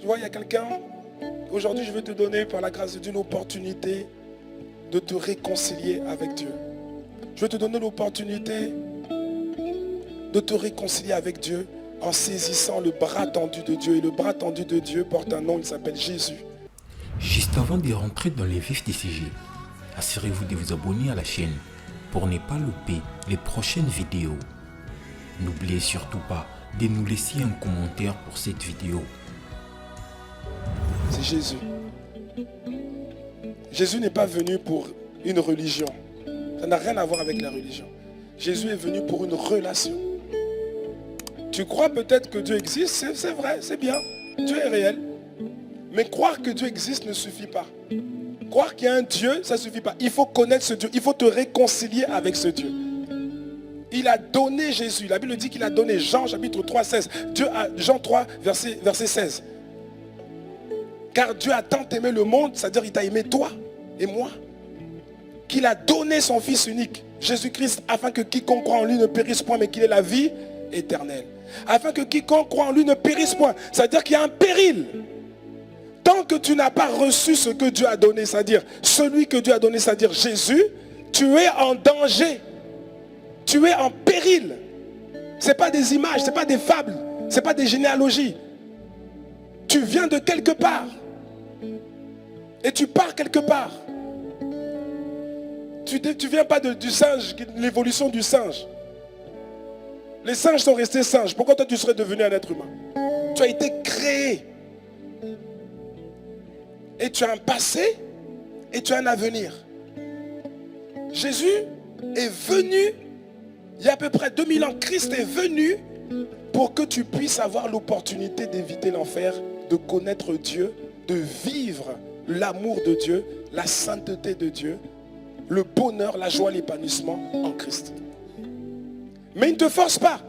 Tu vois, il y a quelqu'un, aujourd'hui je veux te donner par la grâce de Dieu une opportunité de te réconcilier avec Dieu. Je veux te donner l'opportunité de te réconcilier avec Dieu en saisissant le bras tendu de Dieu. Et le bras tendu de Dieu porte un nom, il s'appelle Jésus. Juste avant de rentrer dans les vifs des sujets, assurez-vous de vous abonner à la chaîne pour ne pas louper les prochaines vidéos. N'oubliez surtout pas de nous laisser un commentaire pour cette vidéo. C'est Jésus. Jésus n'est pas venu pour une religion. Ça n'a rien à voir avec la religion. Jésus est venu pour une relation. Tu crois peut-être que Dieu existe, c'est vrai, c'est bien. Dieu est réel. Mais croire que Dieu existe ne suffit pas. Croire qu'il y a un Dieu, ça ne suffit pas. Il faut connaître ce Dieu. Il faut te réconcilier avec ce Dieu. Il a donné Jésus. La Bible dit qu'il a donné Jean chapitre 3, 16. Jean 3, verset 16. Car Dieu a tant aimé le monde, c'est-à-dire il t'a aimé toi et moi, qu'il a donné son Fils unique, Jésus-Christ, afin que quiconque croit en lui ne périsse point, mais qu'il ait la vie éternelle. Afin que quiconque croit en lui ne périsse point. C'est-à-dire qu'il y a un péril. Tant que tu n'as pas reçu ce que Dieu a donné, c'est-à-dire celui que Dieu a donné, c'est-à-dire Jésus, tu es en danger. Tu es en péril. Ce n'est pas des images, ce n'est pas des fables, ce n'est pas des généalogies. Tu viens de quelque part. Et tu pars quelque part. Tu ne viens pas du singe, l'évolution du singe. Les singes sont restés singes. Pourquoi toi tu serais devenu un être humain? Tu as été créé. Et tu as un passé et tu as un avenir. Jésus est venu, il y a à peu près 2000 ans, Christ est venu pour que tu puisses avoir l'opportunité d'éviter l'enfer, de connaître Dieu, de vivre l'amour de Dieu, la sainteté de Dieu, le bonheur, la joie, l'épanouissement en Christ. Mais il ne te force pas.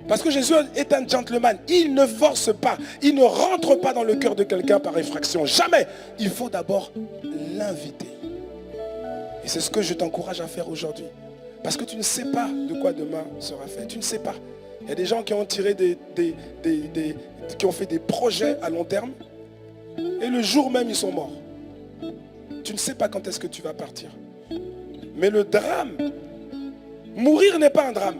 Parce que Jésus est un gentleman. Il ne force pas. Il ne rentre pas dans le cœur de quelqu'un par effraction. Jamais. Il faut d'abord l'inviter. Et c'est ce que je t'encourage à faire aujourd'hui. Parce que tu ne sais pas de quoi demain sera fait. Tu ne sais pas. Il y a des gens qui ont tiré qui ont fait des projets à long terme. Et le jour même, ils sont morts. Tu ne sais pas quand est-ce que tu vas partir. Mais le drame, mourir n'est pas un drame.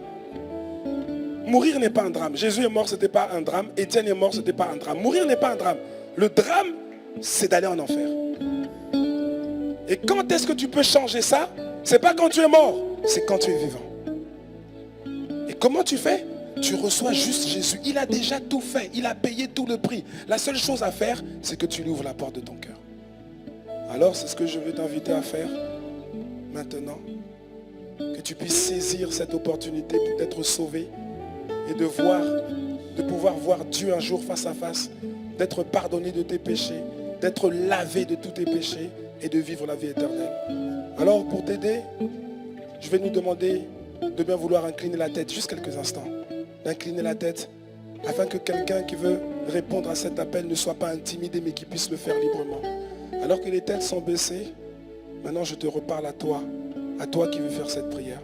Mourir n'est pas un drame. Jésus est mort, ce n'était pas un drame. Étienne est mort, ce n'était pas un drame. Mourir n'est pas un drame. Le drame, c'est d'aller en enfer. Et quand est-ce que tu peux changer ça? C'est pas quand tu es mort, c'est quand tu es vivant. Et comment tu fais? Tu reçois juste Jésus. Il a déjà tout fait. Il a payé tout le prix. La seule chose à faire, c'est que tu lui ouvres la porte de ton cœur. Alors, c'est ce que je veux t'inviter à faire maintenant. Que tu puisses saisir cette opportunité d'être sauvé et de pouvoir voir Dieu un jour face à face, d'être pardonné de tes péchés, d'être lavé de tous tes péchés et de vivre la vie éternelle. Alors, pour t'aider, je vais nous demander de bien vouloir incliner la tête juste quelques instants. D'incliner la tête afin que quelqu'un qui veut répondre à cet appel ne soit pas intimidé mais qui puisse le faire librement. Alors que les têtes sont baissées, maintenant je te reparle à toi qui veux faire cette prière.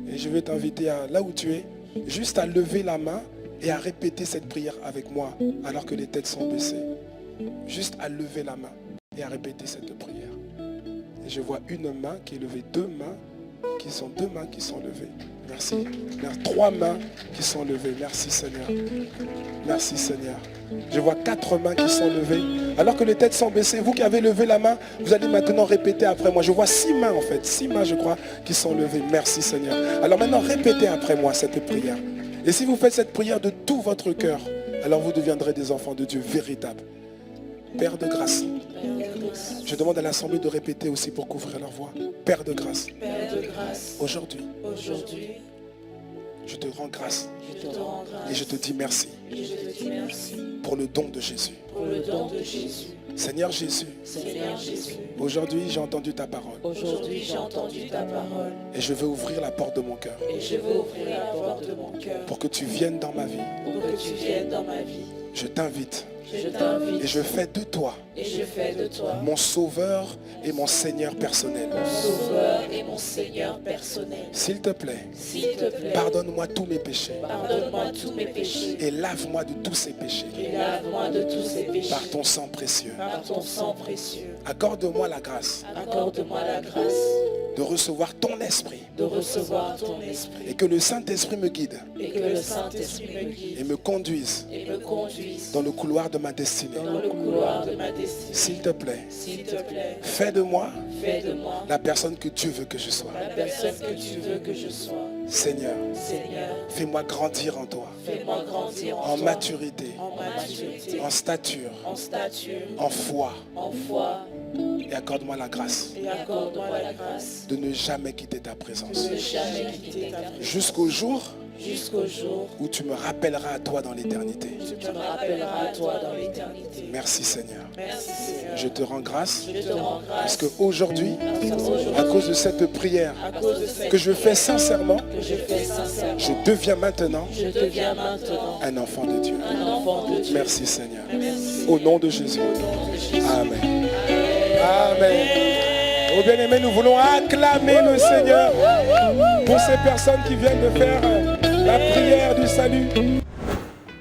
Et je vais t'inviter à, là où tu es, juste à lever la main et à répéter cette prière avec moi alors que les têtes sont baissées. Juste à lever la main et à répéter cette prière. Et je vois une main qui est levée, deux mains qui sont levées. Merci. Trois mains qui sont levées. Merci Seigneur. Merci Seigneur. Je vois 4 mains qui sont levées. Alors que les têtes sont baissées, vous qui avez levé la main, vous allez maintenant répéter après moi. Je vois 6 mains en fait. 6 mains je crois qui sont levées. Merci Seigneur. Alors maintenant répétez après moi cette prière. Et si vous faites cette prière de tout votre cœur, alors vous deviendrez des enfants de Dieu véritables. Père de grâce. Je demande à l'Assemblée de répéter aussi pour couvrir leur voix. Père de grâce. Aujourd'hui, je te rends grâce. Et je te dis merci. Pour le don de Jésus. Seigneur Jésus. Aujourd'hui, j'ai entendu ta parole. Et je veux ouvrir la porte de mon cœur. Pour que tu viennes dans ma vie. Je t'invite et je fais de toi mon sauveur et mon Seigneur personnel. S'il te plaît, pardonne-moi tous mes péchés et lave-moi de tous ces péchés par ton sang précieux. Accorde-moi la grâce de recevoir ton esprit et que le Saint-Esprit me guide et me conduise dans le couloir de ma destinée. S'il te plaît, fais de moi la personne que Dieu veut que je sois. Seigneur, fais-moi grandir en toi, en maturité, en stature, en foi. Et accorde-moi la grâce de ne jamais quitter ta présence. Jusqu'au jour où tu me rappelleras à toi dans l'éternité. Merci Seigneur. Je te rends grâce parce qu'aujourd'hui, à cause de cette prière que je fais sincèrement, je deviens maintenant un enfant de Dieu. Merci Seigneur. Au nom de Jésus. Amen. Amen. Oh bien-aimés, nous voulons acclamer le Seigneur pour ces personnes qui viennent de faire la prière du salut.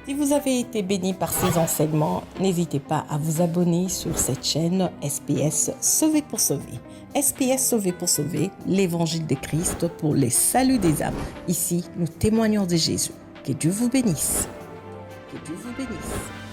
Si vous avez été béni par ces enseignements, n'hésitez pas à vous abonner sur cette chaîne SPS Sauvé pour Sauver. SPS Sauvé pour Sauver, l'évangile de Christ pour les saluts des âmes. Ici, nous témoignons de Jésus. Que Dieu vous bénisse. Que Dieu vous bénisse.